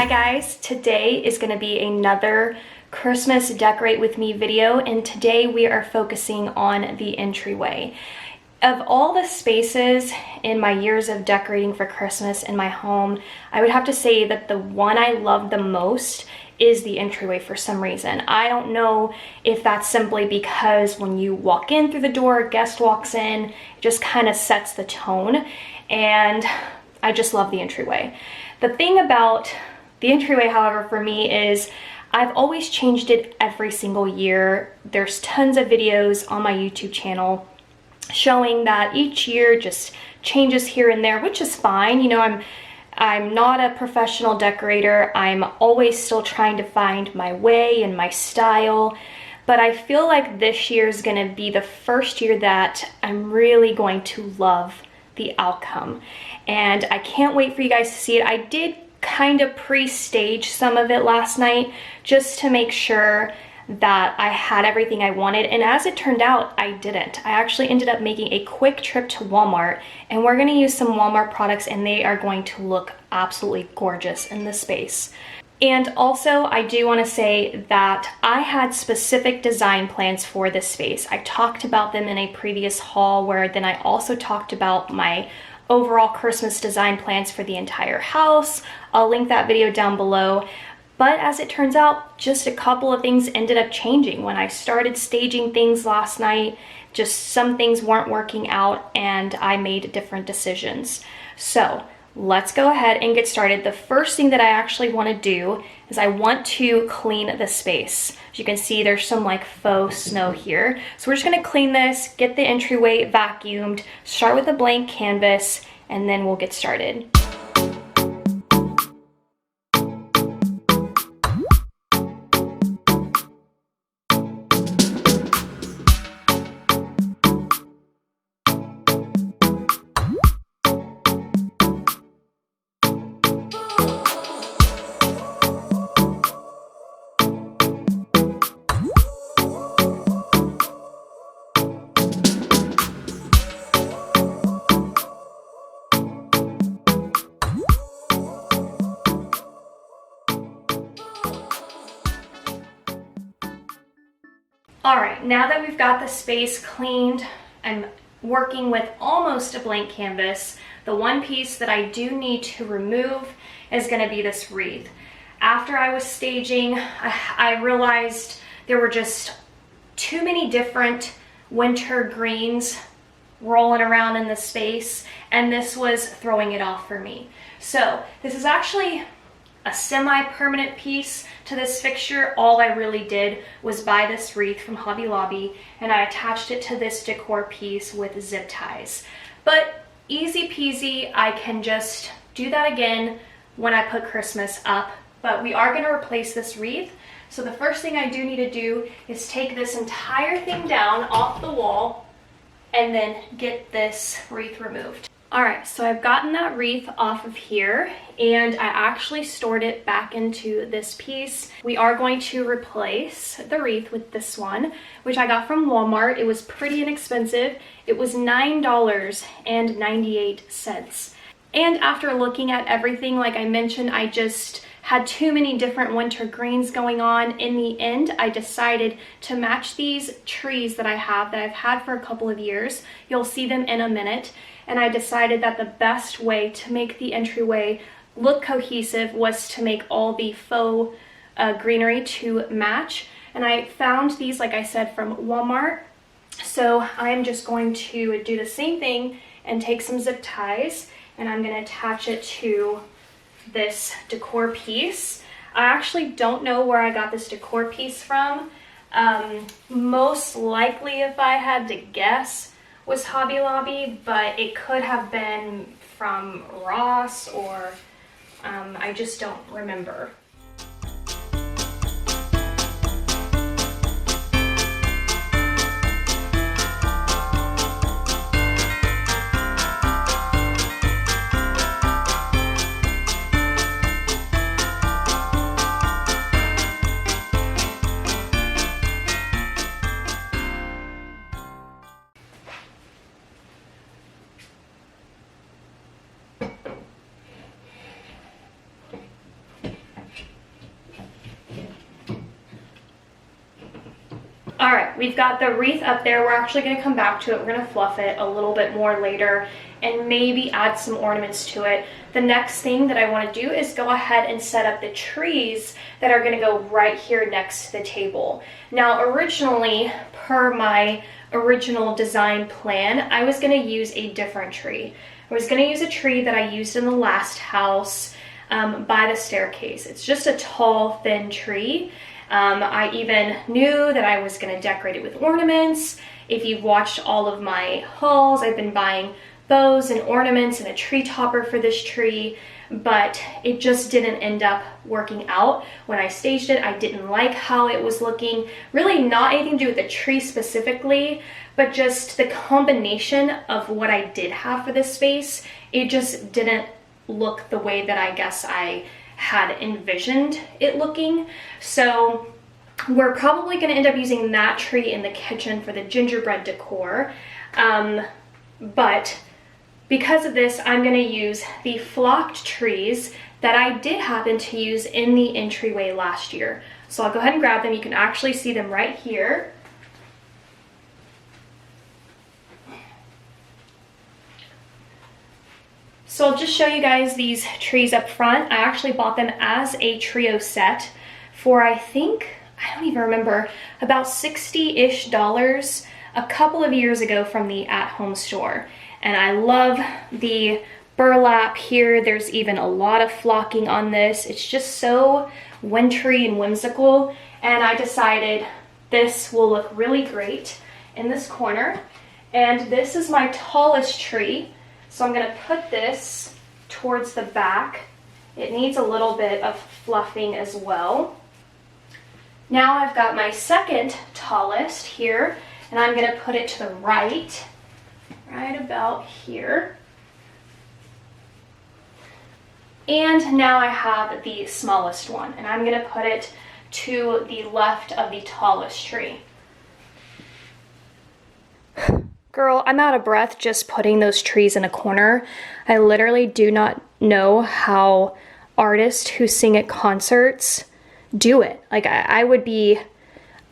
guys, today is going to be another Christmas decorate with me video, and today we are focusing on the entryway. Of all the spaces in my years of decorating for Christmas in my home, I would have to say that the one I love the most is the entryway for some reason. I don't know if that's simply because when you walk in through the door, a guest walks in, it just kind of sets the tone, and I just love the entryway. The thing about the entryway, however, for me is I've always changed it every single year. There's tons of videos on my YouTube channel showing that each year just changes here and there, which is fine. You know, I'm not a professional decorator. I'm always still trying to find my way and my style, but I feel like this year is going to be the first year that I'm really going to love the outcome, and I can't wait for you guys to see it. I did kind of pre-stage some of it last night just to make sure that I had everything I wanted, and as it turned out, I didn't. I actually ended up making a quick trip to Walmart, and we're going to use some Walmart products, and they are going to look absolutely gorgeous in this space. And also, I do want to say that I had specific design plans for this space. I talked about them in a previous haul, where then I also talked about my overall Christmas design plans for the entire house. I'll link that video down below. But as it turns out, just a couple of things ended up changing. When I started staging things last night, just some things weren't working out and I made different decisions. So let's go ahead and get started. The first thing that I actually want to do is I want to clean the space. As you can see, there's some like faux snow here. So we're just going to clean this, get the entryway vacuumed, start with a blank canvas, and then we'll get started. All right, now that we've got the space cleaned, I'm working with almost a blank canvas. The one piece that I do need to remove is going to be this wreath. After I was staging, I realized there were just too many different winter greens rolling around in the space, and this was throwing it off for me. So this is actually a semi-permanent piece to this fixture. All I really did was buy this wreath from Hobby Lobby, and I attached it to this decor piece with zip ties. But easy peasy, I can just do that again when I put Christmas up. But we are going to replace this wreath. So the first thing I do need to do is take this entire thing down off the wall and then get this wreath removed. Alright, so I've gotten that wreath off of here, and I actually stored it back into this piece. We are going to replace the wreath with this one, which I got from Walmart. It was pretty inexpensive. It was $9.98. And after looking at everything, like I mentioned, I just had too many different winter greens going on. In the end, I decided to match these trees that I've had for a couple of years. You'll see them in a minute. And I decided that the best way to make the entryway look cohesive was to make all the faux greenery to match. And I found these, like I said, from Walmart. So I'm just going to do the same thing and take some zip ties, and I'm going to attach it to this decor piece. I actually don't know where I got this decor piece from. Most likely, if I had to guess, was Hobby Lobby, but it could have been from Ross, or I just don't remember. we've got the wreath up there. We're actually gonna come back to it. We're gonna fluff it a little bit more later and maybe add some ornaments to it. The next thing that I wanna do is go ahead and set up the trees that are gonna go right here next to the table. Now, originally, per my original design plan, I was gonna use a different tree. I was gonna use a tree that I used in the last house by the staircase. It's just a tall, thin tree. I even knew that I was gonna decorate it with ornaments. If you've watched all of my hauls, I've been buying bows and ornaments and a tree topper for this tree, but it just didn't end up working out. When I staged it, I didn't like how it was looking. Really not anything to do with the tree specifically, but just the combination of what I did have for this space. It just didn't look the way that I guess I had envisioned it looking. So we're probably gonna end up using that tree in the kitchen for the gingerbread decor. But because of this, I'm gonna use the flocked trees that I did happen to use in the entryway last year. So I'll go ahead and grab them. You can actually see them right here. So I'll just show you guys these trees up front. I actually bought them as a trio set for, I think, I don't even remember, about $60-ish a couple of years ago from the at-home store. And I love the burlap here. There's even a lot of flocking on this. It's just so wintry and whimsical. And I decided this will look really great in this corner. And this is my tallest tree. So I'm gonna put this towards the back. It needs a little bit of fluffing as well. Now I've got my second tallest here, and I'm gonna put it to the right about here. And now I have the smallest one, and I'm gonna put it to the left of the tallest tree. Girl, I'm out of breath just putting those trees in a corner. I literally do not know how artists who sing at concerts do it. Like, I would be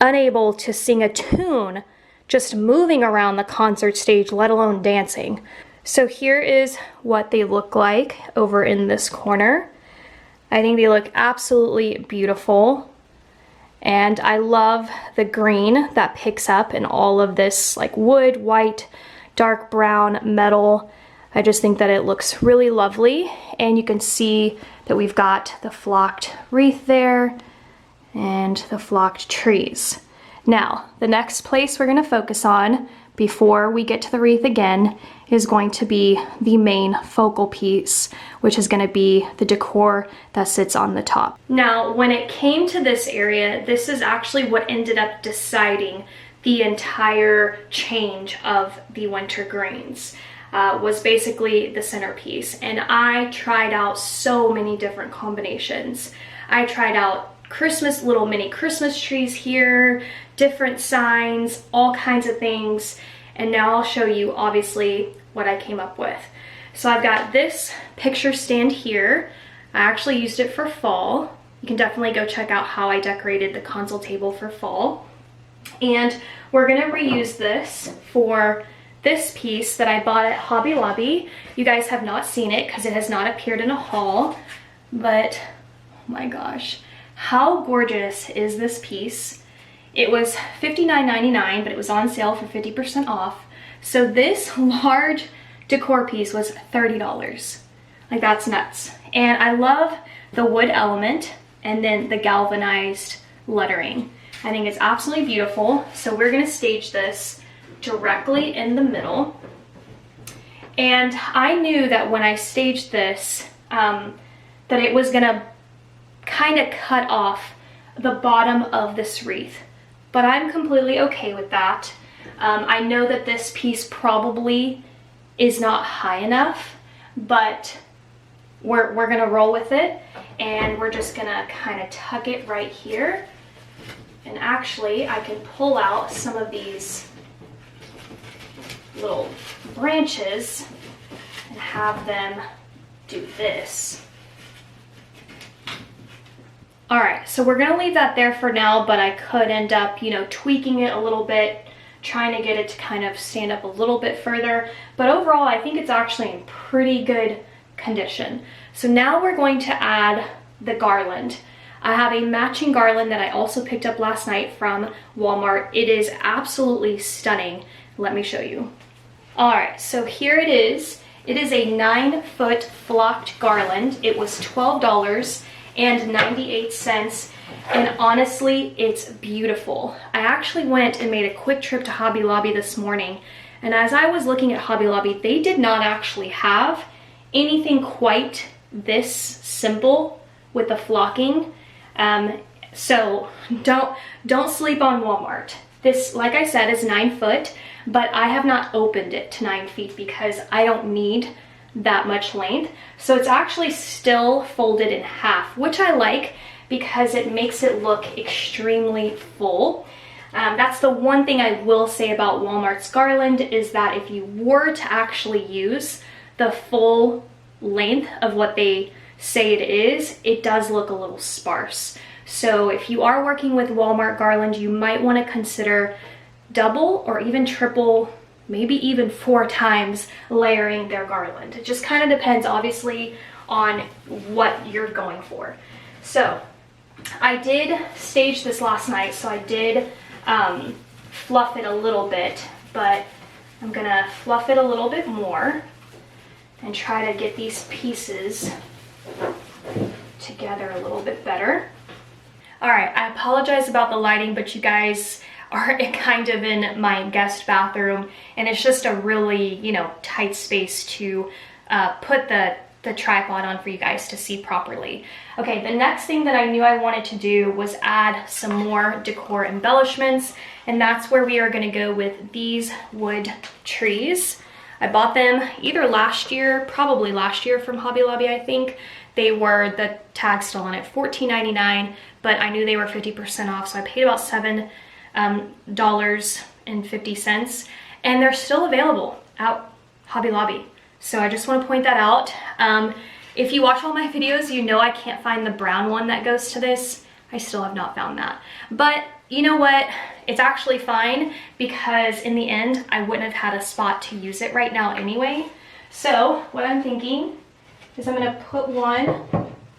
unable to sing a tune just moving around the concert stage, let alone dancing. So here is what they look like over in this corner. I think they look absolutely beautiful. And I love the green that picks up in all of this like wood, white, dark brown, metal. I just think that it looks really lovely. And you can see that we've got the flocked wreath there and the flocked trees. Now, the next place we're gonna focus on before we get to the wreath again is going to be the main focal piece, which is gonna be the decor that sits on the top. Now, when it came to this area, this is actually what ended up deciding the entire change of the winter greens. Was basically the centerpiece. And I tried out so many different combinations. I tried out little mini Christmas trees here, different signs, all kinds of things. And now I'll show you obviously what I came up with. So I've got this picture stand here. I actually used it for fall. You can definitely go check out how I decorated the console table for fall. And we're gonna reuse this for this piece that I bought at Hobby Lobby. You guys have not seen it because it has not appeared in a haul, but oh my gosh, how gorgeous is this piece? It was $59.99, but it was on sale for 50% off. So this large decor piece was $30. Like, that's nuts. And I love the wood element and then the galvanized lettering. I think it's absolutely beautiful. So we're gonna stage this directly in the middle. And I knew that when I staged this, that it was gonna kind of cut off the bottom of this wreath. But I'm completely okay with that. I know that this piece probably is not high enough, but we're gonna roll with it, and we're just gonna kind of tuck it right here. And actually, I can pull out some of these little branches and have them do this. All right, so we're gonna leave that there for now, but I could end up, you know, tweaking it a little bit, trying to get it to kind of stand up a little bit further. But overall, I think it's actually in pretty good condition. So now we're going to add the garland. I have a matching garland that I also picked up last night from Walmart. It is absolutely stunning. Let me show you. All right, so here it is. It is a 9-foot flocked garland. It was $12.98, and honestly, it's beautiful. I actually went and made a quick trip to Hobby Lobby this morning, and as I was looking at Hobby Lobby, they did not actually have anything quite this simple with the flocking. So don't sleep on Walmart. This, like I said, is 9 foot, but I have not opened it to 9 feet because I don't need that much length. So it's actually still folded in half, which I like because it makes it look extremely full. That's the one thing I will say about Walmart's garland, is that if you were to actually use the full length of what they say it is, it does look a little sparse. So if you are working with Walmart garland, you might want to consider double or even triple, maybe even 4 times layering their garland. It just kind of depends, obviously, on what you're going for. So I did stage this last night, so I did fluff it a little bit, but I'm gonna fluff it a little bit more and try to get these pieces together a little bit better. All right, I apologize about the lighting, but you guys are kind of in my guest bathroom, and it's just a really, you know, tight space to put the tripod on for you guys to see properly. Okay, the next thing that I knew I wanted to do was add some more decor embellishments, and that's where we are gonna go with these wood trees. I bought them either last year, probably last year from Hobby Lobby, I think. They were, the tag still on it, $14.99, but I knew they were 50% off, so I paid about $7.50, and they're still available at Hobby Lobby. So I just want to point that out. If you watch all my videos, you know I can't find the brown one that goes to this. I still have not found that. But you know what? It's actually fine, because in the end, I wouldn't have had a spot to use it right now anyway. So what I'm thinking is I'm gonna put one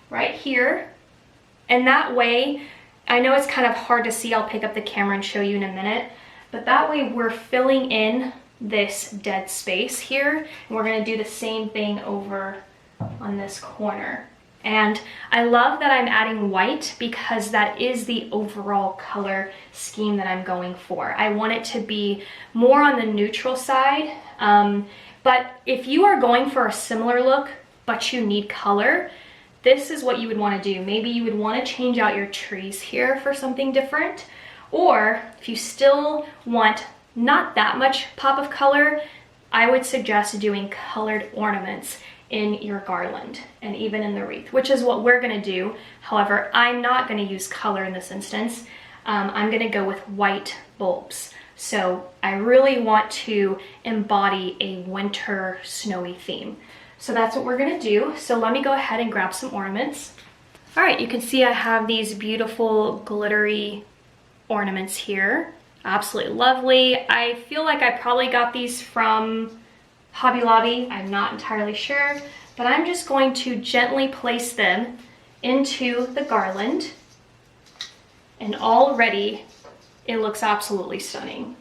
right here, and that way, I know it's kind of hard to see, I'll pick up the camera and show you in a minute, but that way we're filling in this dead space here, and we're gonna do the same thing over on this corner. And I love that I'm adding white because that is the overall color scheme that I'm going for. I want it to be more on the neutral side, but if you are going for a similar look, but you need color, this is what you would want to do. Maybe you would want to change out your trees here for something different, or if you still want not that much pop of color, I would suggest doing colored ornaments in your garland and even in the wreath, which is what we're going to do. However, I'm not going to use color in this instance. I'm going to go with white bulbs. So I really want to embody a winter snowy theme. So that's what we're gonna do. So let me go ahead and grab some ornaments. All right, you can see I have these beautiful glittery ornaments here. Absolutely lovely. I feel like I probably got these from Hobby Lobby. I'm not entirely sure, but I'm just going to gently place them into the garland, and already it looks absolutely stunning.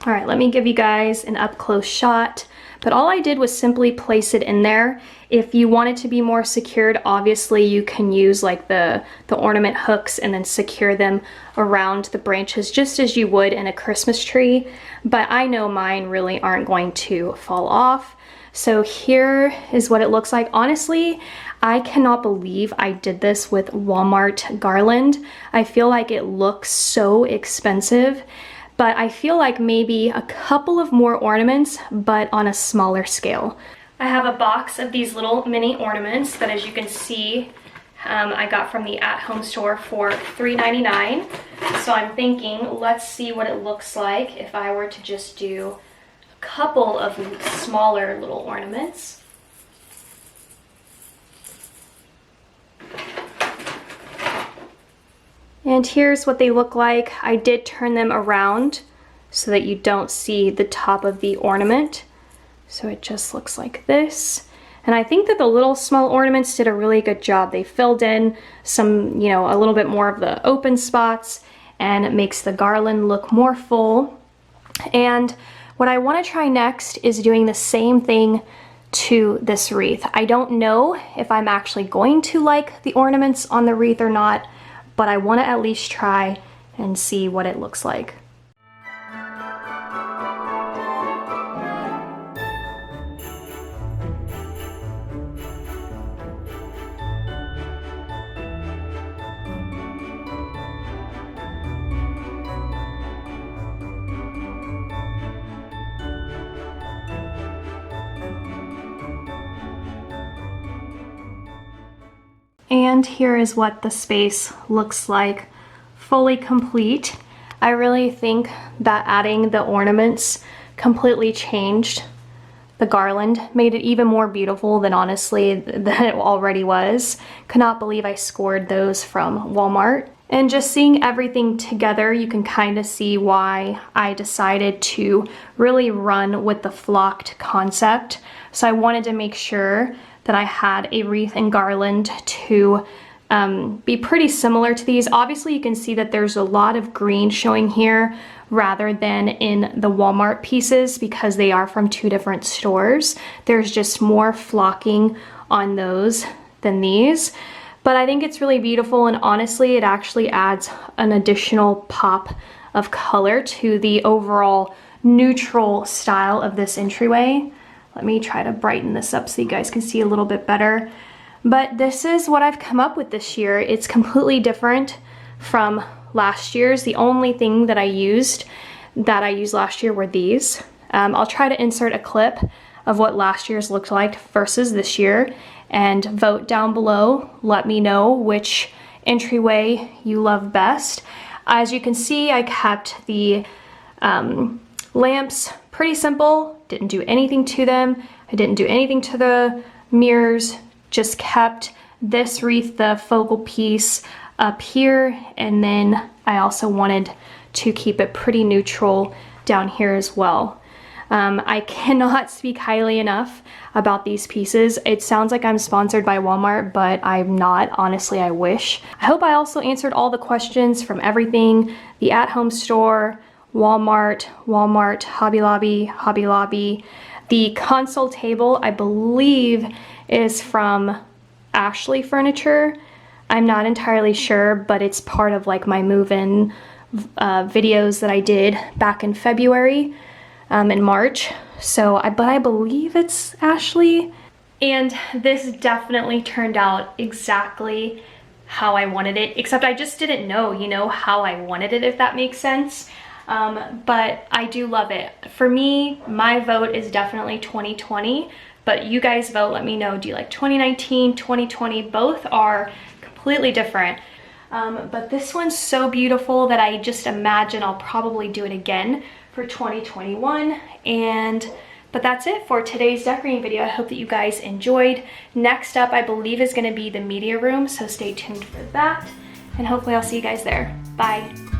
All right, let me give you guys an up-close shot. But all I did was simply place it in there. If you want it to be more secured, obviously you can use like the ornament hooks and then secure them around the branches just as you would in a Christmas tree. But I know mine really aren't going to fall off. So here is what it looks like. Honestly, I cannot believe I did this with Walmart garland. I feel like it looks so expensive. But I feel like maybe a couple of more ornaments, but on a smaller scale. I have a box of these little mini ornaments that, as you can see, I got from the at-home store for $3.99. So I'm thinking, let's see what it looks like if I were to just do a couple of smaller little ornaments. And here's what they look like. I did turn them around so that you don't see the top of the ornament. So it just looks like this. And I think that the little small ornaments did a really good job. They filled in some, you know, a little bit more of the open spots, and it makes the garland look more full. And what I want to try next is doing the same thing to this wreath. I don't know if I'm actually going to like the ornaments on the wreath or not, but I want to at least try and see what it looks like. And here is what the space looks like, fully complete. I really think that adding the ornaments completely changed the garland, made it even more beautiful than honestly than it already was. Could not believe I scored those from Walmart. And just seeing everything together, you can kind of see why I decided to really run with the flocked concept. So I wanted to make sure that I had a wreath and garland to be pretty similar to these. Obviously you can see that there's a lot of green showing here rather than in the Walmart pieces because they are from two different stores. There's just more flocking on those than these. But I think it's really beautiful, and honestly it actually adds an additional pop of color to the overall neutral style of this entryway. Let me try to brighten this up so you guys can see a little bit better. But this is what I've come up with this year. It's completely different from last year's. The only thing that I used last year were these. I'll try to insert a clip of what last year's looked like versus this year, and vote down below. Let me know which entryway you love best. As you can see, I kept the lamps pretty simple. Didn't do anything to them. I didn't do anything to the mirrors, just kept this wreath, the focal piece, up here, and then I also wanted to keep it pretty neutral down here as well. I cannot speak highly enough about these pieces. It sounds like I'm sponsored by Walmart, but I'm not. Honestly, I wish. I hope I also answered all the questions from everything: the at-home store, Walmart, Hobby Lobby. The console table, I believe, is from Ashley Furniture. I'm not entirely sure, but it's part of like my move-in videos that I did back in February, in March. So, but I believe it's Ashley. And this definitely turned out exactly how I wanted it, except I just didn't know, you know, how I wanted it, if that makes sense. But I do love it. For me, my vote is definitely 2020, but you guys vote, let me know. Do you like 2019, 2020? Both are completely different. But this one's so beautiful that I just imagine I'll probably do it again for 2021. But that's it for today's decorating video. I hope that you guys enjoyed. Next up, I believe, is gonna be the media room, so stay tuned for that. And hopefully I'll see you guys there. Bye.